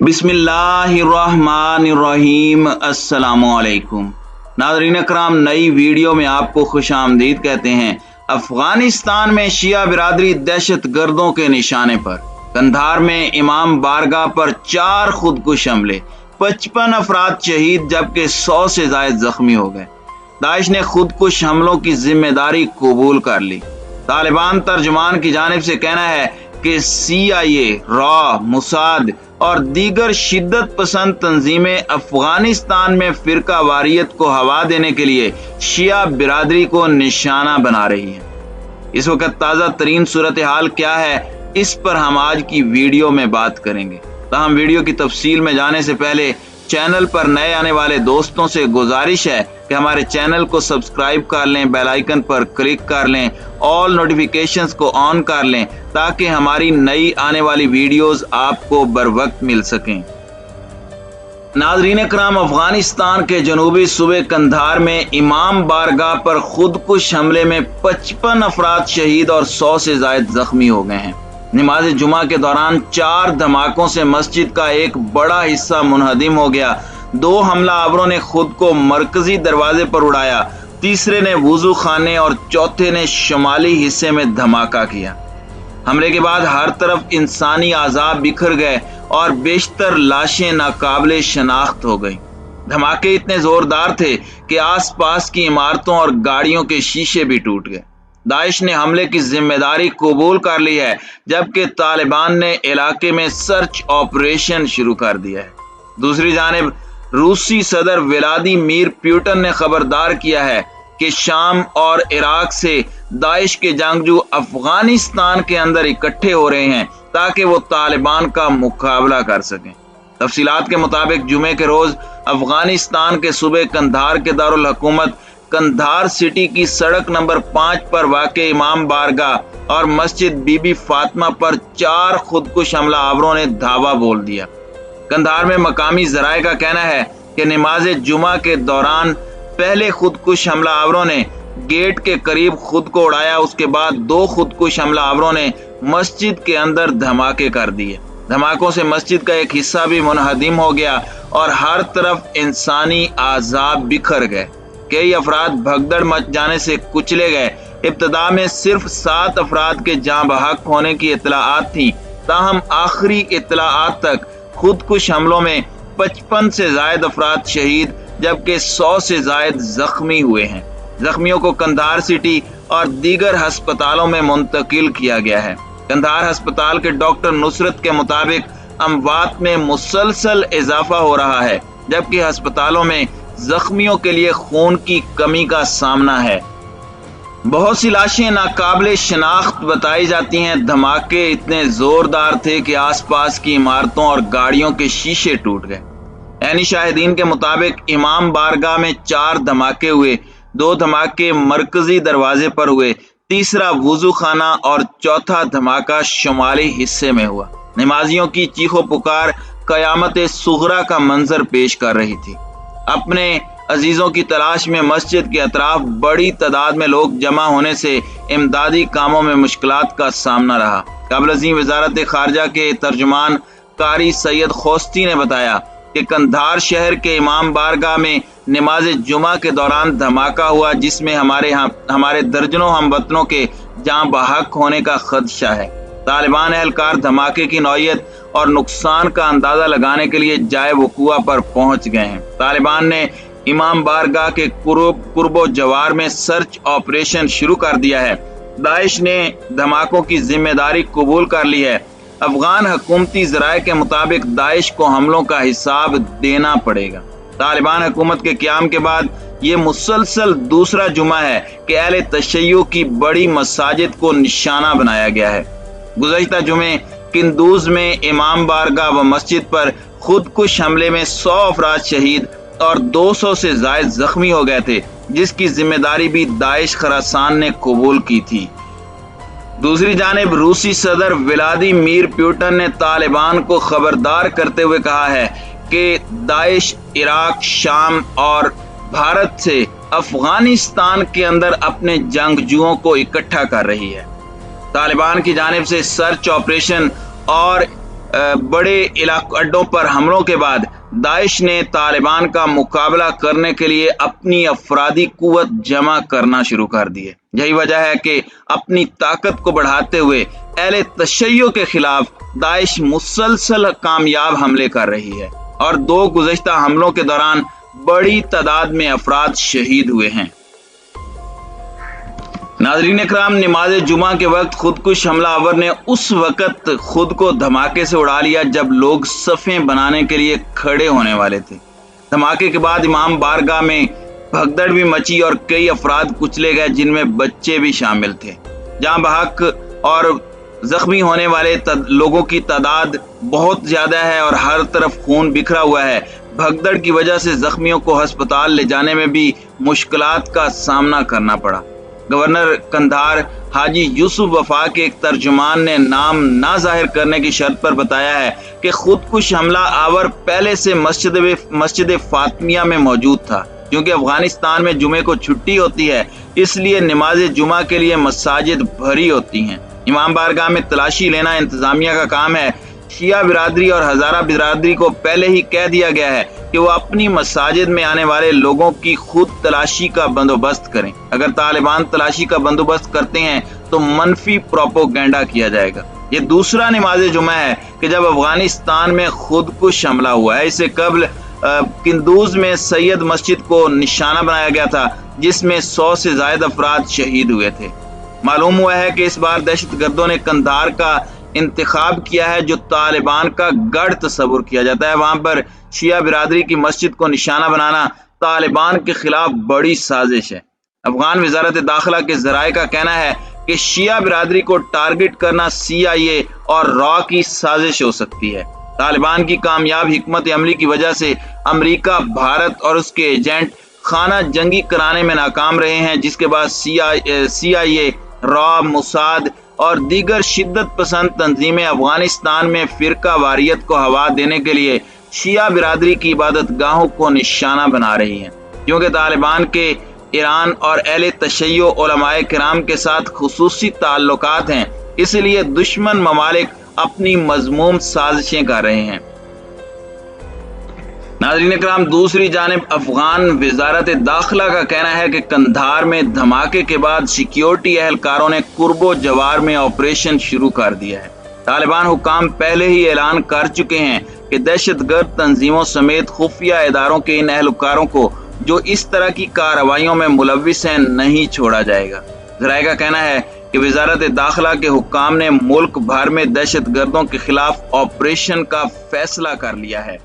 बिस्मिल्लाहिर्रहमानिर्रहीम। अस्सलामुअलैकुम नाज़रीन अकराम, नई वीडियो में आपको खुश आमदीद कहते हैं। अफगानिस्तान में शिया बिरादरी दहशत गर्दों के निशाने पर। कंधार में इमाम बारगाह पर 4 खुदकुश हमले, 55 अफराद शहीद जबकि 100 से जायद जख्मी हो गए। दाइश ने खुदकुश हमलों की जिम्मेदारी कबूल कर ली। तालिबान तर्जुमान की जानिब से कहना है कि CIA, रॉ, मुसाद और दीगर शिद्दत पसंद तंजीमें अफगानिस्तान में फिरका वारियत को हवा देने के लिए शिया बिरादरी को निशाना बना रही हैं। इस वक्त ताज़ा तरीन सूरत हाल क्या है, इस पर हम आज की वीडियो में बात करेंगे। ताहम वीडियो की तफसील में जाने से पहले चैनल पर नए आने वाले दोस्तों से गुजारिश है कि हमारे चैनल को सब्सक्राइब कर लें, बेल आइकन पर क्लिक कर लें, ऑल नोटिफिकेशंस को ऑन कर लें ताकि हमारी नई आने वाली वीडियोस आपको बर वक्त मिल सकें। नाज़रीन इकराम, अफगानिस्तान के जनूबी सूबे कंधार में इमाम बारगाह पर खुदकुश हमले में 55 अफराद शहीद और 100 से जायद जख्मी हो गए हैं। नमाज जुमा के दौरान 4 धमाकों से मस्जिद का एक बड़ा हिस्सा मुनहदिम हो गया। 2 हमला आवरों ने खुद को मरकजी दरवाजे पर उड़ाया, तीसरे ने वुजू खाने और चौथे ने शुमाली हिस्से में धमाका किया। हमले के बाद हर तरफ इंसानी आज़ाब बिखर गए और बेशतर लाशें नाकाबिले शनाख्त हो गई। धमाके इतने जोरदार थे कि आसपास की इमारतों और गाड़ियों के शीशे भी टूट गए। दाइश ने हमले की जिम्मेदारी कबूल कर ली है जबकि तालिबान ने इलाके में सर्च ऑपरेशन शुरू कर दिया है। दूसरी जानिब रूसी सदर व्लादिमीर पुतिन ने खबरदार किया है कि शाम और इराक से दाइश के जंगजू अफगानिस्तान के अंदर इकट्ठे हो रहे हैं ताकि वो तालिबान का मुकाबला कर सकें। तफसीलात के मुताबिक जुमे के रोज अफगानिस्तान के सूबे कंधार के दारुल हुकूमत कंधार सिटी की सड़क नंबर 5 पर वाक़े इमाम बारगाह और मस्जिद बीबी फातिमा पर 4 खुदकुश हमला आवरों ने धावा बोल दिया। कंधार में मकामी जराये का कहना है कि नमाज जुमा के दौरान पहले खुदकुश हमला आवरों ने गेट के करीब खुद को उड़ाया, उसके बाद 2 खुदकुश हमला आवरों ने मस्जिद के अंदर धमाके कर दिए। धमाकों से मस्जिद का एक हिस्सा भी मुनहदिम हो गया और हर तरफ इंसानी आज़ाब बिखर गए। कई अफराद भगदड़ मच जाने से कुचले गए। इब्तदा में सिर्फ 7 अफराद के जाँ बहक होने की इत्तलाआत थी, ताहम आखिरी इत्तलाआत तक खुदकुश हमलों में 55 से जायद अफराद शहीद जबकि 100 से जायद जख्मी हुए हैं। जख्मियों को कंधार सिटी और दीगर अस्पतालों में मुंतकिल किया गया है। कंधार अस्पताल के डॉक्टर नुसरत के मुताबिक अमवात में मुसलसल इजाफा हो रहा है जबकि अस्पतालों में जख्मियों के लिए खून की कमी का सामना है। बहुत सी लाशें नाकाबिले शनाख्त बताई जाती हैं। धमाके इतने जोरदार थे कि आसपास की इमारतों और गाड़ियों के शीशे टूट गए। ऐनी शाहिदीन के मुताबिक इमाम बारगाह में 4 धमाके हुए, 2 धमाके मरकजी दरवाजे पर हुए, तीसरा वुजू खाना और चौथा धमाका शुमाली हिस्से में हुआ। नमाजियों की चीखो पुकार कयामत सुगरा का मंजर पेश कर रही थी। अपने अजीजों की तलाश में मस्जिद के अतराफ बड़ी तादाद में लोग जमा होने से इमदादी कामों में मुश्किलात का सामना रहा। काबिल अज़ीम वज़ारत खारजा के तर्जुमान कारी सैयद खोस्ती ने बताया कि कंधार शहर के इमाम बारगाह में नमाज जुमा के दौरान धमाका हुआ जिसमें हमारे दर्जनों हमवतनों के जाँ बहक होने का खदशा है। तालिबान एहलकार धमाके की नौयत और नुकसान का अंदाजा लगाने के लिए जाए वकुआ पर पहुंच गए हैं। तालिबान ने इमाम बारगाह के कुर्बो जवार में सर्च ऑपरेशन शुरू कर दिया है। दाइश ने धमाकों की जिम्मेदारी कबूल कर ली है। अफगान हुकूमती जराये के मुताबिक दाइश को हमलों का हिसाब देना पड़ेगा। तालिबान हुकूमत के क़याम के बाद ये मुसलसल दूसरा जुमा है कि अहले तशय्युअ की बड़ी मसाजिद को निशाना बनाया गया है। गुज़श्ता जुमे किंदूज में इमाम बारगाह व मस्जिद पर खुदकुश हमले में 100 अफराद शहीद और 200 से जायद जख्मी हो गए थे, जिसकी जिम्मेदारी भी दाइश खरासान ने कबूल की थी। दूसरी जानिब रूसी सदर व्लादिमीर पुतिन ने तालिबान को खबरदार करते हुए कहा है कि दाइश इराक, शाम और भारत से अफगानिस्तान के अंदर अपने जंगजुओं को इकट्ठा कर रही है। तालिबान की जानिब से सर्च ऑपरेशन और बड़े अड्डों पर हमलों के बाद दाइश ने तालिबान का मुकाबला करने के लिए अपनी अफरादी कुव्वत जमा करना शुरू कर दी है। यही वजह है कि अपनी ताकत को बढ़ाते हुए अहले तशय्युअ के खिलाफ दाइश मुसलसल कामयाब हमले कर रही है और 2 गुज़श्ता हमलों के दौरान बड़ी तादाद में अफराद शहीद हुए हैं। नाज़रीन इकराम, नमाज जुमा के वक्त खुदकुश हमलावर ने उस वक्त खुद को धमाके से उड़ा लिया जब लोग सफ़ें बनाने के लिए खड़े होने वाले थे। धमाके के बाद इमाम बारगाह में भगदड़ भी मची और कई अफराद कुचले गए जिनमें बच्चे भी शामिल थे। जहां बहक और जख्मी होने वाले लोगों की तादाद बहुत ज्यादा है और हर तरफ खून बिखरा हुआ है। भगदड़ की वजह से जख्मियों को अस्पताल ले जाने में भी मुश्किलात का सामना करना पड़ा। गवर्नर कंधार हाजी यूसुफ वफा के एक तर्जुमान ने नाम ना जाहिर करने की शर्त पर बताया है कि खुदकुश हमला आवर पहले से मस्जिद फातिमिया में मौजूद था। क्योंकि अफगानिस्तान में जुमे को छुट्टी होती है, इसलिए नमाज जुमा के लिए मसाजिद भरी होती हैं। इमाम बारगाह में तलाशी लेना इंतजामिया का काम है। शिया बिरादरी और हजारा बिरादरी को पहले ही कह दिया गया है कि वो अपनी मसाजिद में आने वाले लोगों की खुद तलाशी का बंदोबस्त करें। अगर तालिबान तलाशी का बंदोबस्त करते हैं तो मनफी प्रोपोगेंडा किया जाएगा। ये दूसरा नमाज जुमा है कि जब अफगानिस्तान में खुदकुश हमला हुआ है। इससे कबल किंदूज में सैयद मस्जिद को निशाना बनाया गया था जिसमें 100 से ज्यादा अफराद शहीद हुए थे। मालूम हुआ है कि इस बार दहशतगर्दों ने कंधार का इंतखाब किया है जो तालिबान का गढ़ तस्वुर किया जाता है। वहां पर शिया बिरादरी की मस्जिद को निशाना बनाना तालिबान के खिलाफ बड़ी साजिश है। अफगान वजारत दाखिला के जराये का कहना है कि शिया बिरादरी को टारगेट करना CIA और रॉ की साजिश हो सकती है। तालिबान की कामयाब हिकमत अमली की वजह से अमेरिका, भारत और उसके एजेंट खाना जंगी कराने में नाकाम रहे हैं, जिसके बाद CIA, रॉ, मोसाद और दीगर शिद्दत पसंद तंजीमें अफगानिस्तान में फिरका वारियत को हवा देने के लिए शिया बिरादरी की इबादत गाहों को निशाना बना रही हैं। क्योंकि तालिबान के ईरान और अहले तशय्युअ उलमाए किराम के साथ खुसूसी ताल्लुकात हैं, इसलिए दुश्मन ममालिक अपनी मजमूम साजिशें कर रहे हैं। नाज़रीन इकराम, दूसरी जानिब अफगान वजारत दाखिला का कहना है कि कंधार में धमाके के बाद सिक्योरिटी एहलकारों ने कुर्बो जवार में ऑपरेशन शुरू कर दिया है। तालिबान हुकाम पहले ही ऐलान कर चुके हैं कि दहशतगर्द तंजीमों समेत खुफिया इदारों के इन एहलकारों को जो इस तरह की कार्रवाइयों में मुलव्विस हैं नहीं छोड़ा जाएगा। जराये का कहना है कि वजारत दाखिला के हुकाम ने मुल्क भर में दहशतगर्दों के खिलाफ ऑपरेशन का फैसला कर लिया है।